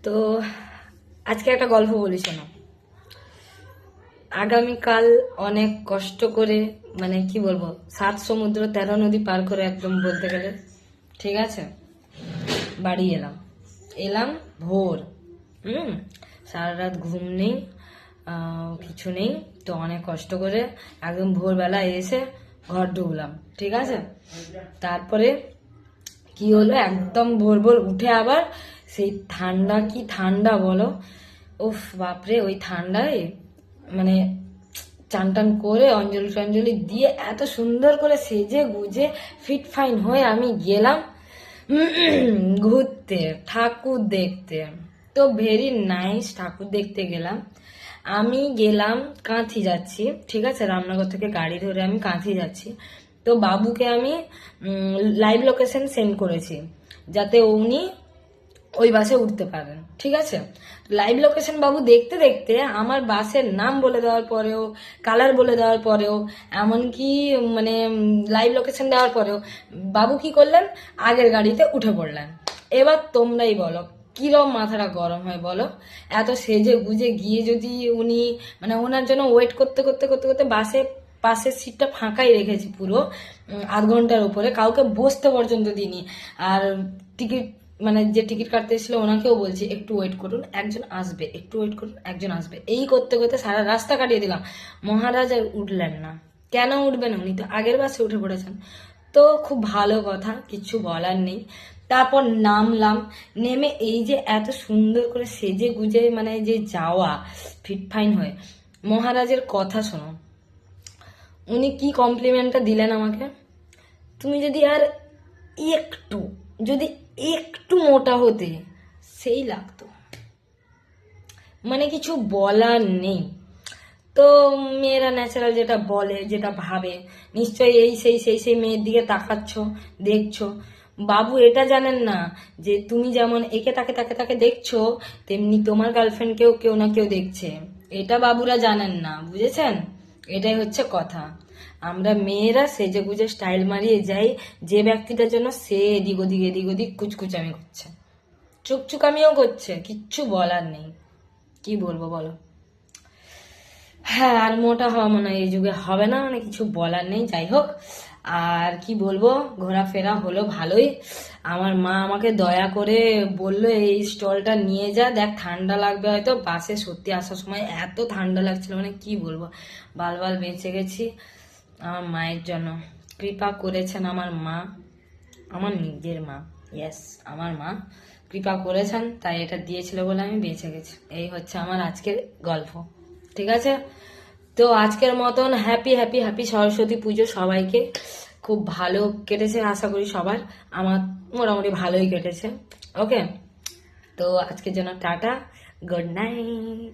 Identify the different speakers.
Speaker 1: তো আজকে একটা গল্প বলি শোনো। আগামীকাল অনেক কষ্ট করে, মানে কি বলবো, 7 সমুদ্র 13 নদী পার করে একদম বলতে গেলে, ঠিক আছে, বাড়ি এলাম। এলাম ভোর। হুম। সারা রাত ঘুম নেই, কিছু নেই। তো অনেক কষ্ট করে একদম ভোরবেলা এসে ঘর ঢুকলাম, ঠিক আছে। তারপরে কি হলো, একদম ভোর ভোর উঠে আবার সেই ঠান্ডা, কি ঠান্ডা বলো। উফ বাপরে, ওই ঠান্ডায় মানে চান টান করে অঞ্জলি টঞ্জলি দিয়ে এত সুন্দর করে সেজে গুজে ফিট ফাইন হয়ে আমি গেলাম ঘুরতে, ঠাকুর দেখতে। তো ভেরি নাইস, ঠাকুর দেখতে গেলাম। আমি গেলাম কাঁথি যাচ্ছি, ঠিক আছে, রামনগর থেকে গাড়ি ধরে আমি কাঁথি যাচ্ছি। তো বাবুকে আমি লাইভ লোকেশন সেন্ড করেছি যাতে উনি ওই বাসে উঠতে পারেন, ঠিক আছে। লাইভ লোকেশন বাবু দেখতে দেখতে আমার বাসের নাম বলে দেওয়ার পরেও, কালার বলে দেওয়ার পরেও, এমনকি মানে লাইভ লোকেশন দেওয়ার পরেও বাবু কি করলেন, আগের গাড়িতে উঠে পড়লেন। এবার তোমরাই বলো কিরম মাথাটা গরম হয় বলো। এত সেজে গুজে গিয়ে যদি উনি, মানে ওনার জন্য ওয়েট করতে করতে করতে করতে বাসে পাশের সিটটা ফাঁকাই রেখেছি পুরো 8 ঘন্টার উপরে, কাউকে বসতে পর্যন্ত দিইনি। আর টিকিট, মানে যে টিকিট কাটতে এসেছিল ওনাকেও বলছি একটু ওয়েট করুন, একজন আসবে, একটু ওয়েট করুন, একজন আসবে, এই করতে করতে সারা রাস্তা কাটিয়ে দিলাম। মহারাজ আর উঠলেন না। কেন উঠবেন, উনি তো আগের বাসে উঠে পড়েছেন। তো খুব ভালো কথা, কিছু বলার নেই। তারপর নামলাম, নেমে এই যে এত সুন্দর করে সেজে গুজে মানে যে যাওয়া ফিট ফাইন হয়ে, মহারাজের কথা শোনো। উনি কি কমপ্লিমেন্টটা দিলেন আমাকে, তুমি যদি আর একটু, যদি একটু মোটা হতে সেই লাগতো। মানে কিছু বলার নেই। তো মেয়েরা ন্যাচারাল যেটা বলে, যেটা ভাবে, নিশ্চয়ই এই সেই সেই সেই মেয়ের দিকে তাকাচ্ছ, দেখছো। বাবু এটা জানেন না যে তুমি যেমন একে তাকে তাকে তাকে দেখছো, তেমনি তোমার গার্লফ্রেন্ডকেও কেউ না কেউ দেখছে। এটা বাবুরা জানেন না, বুঝেছেন? এটাই হচ্ছে কথা। আমরা মেয়েরা সেজে গুজে স্টাইল মারিয়ে যাই যে ব্যক্তিটার জন্য, সে এদিক ওদিক এদিক ওদিক কুচকুচামি করছে, চুকচুকামিও করছে, কিচ্ছু বলার নেই। কি বলবো বলো। হ্যাঁ, আর মোটা হওয়া মনে হয় এই যুগে হবে না, মানে কিছু বলার নেই। যাই হোক, আর কি বলবো, ঘোরাফেরা হলো ভালোই। আমার মা আমাকে দয়া করে বলল এই স্টলটা নিয়ে যা, দেখ ঠান্ডা লাগবে হয়তো। বাসে সত্যি আসার সময় এত ঠান্ডা লাগছিল, মানে কি বলবো, বাল বেঁচে গেছি আমার মায়ের জন্য। কৃপা করেছেন আমার মা, আমার নিজের মা, ইয়েস, আমার মা কৃপা করেছেন, তাই এটা দিয়েছিল বলে আমি বেঁচে গেছি। এই হচ্ছে আমার আজকের গল্প, ঠিক আছে। তো আজকের মতন হ্যাপি হ্যাপি হ্যাপি সরস্বতী পুজো সবাইকে। খুব ভালো কেটেছে আশা করি সবার, আমার মোটামুটি ভালোই কেটেছে। ওকে, তো আজকের জন্য টাটা, গুড নাইট।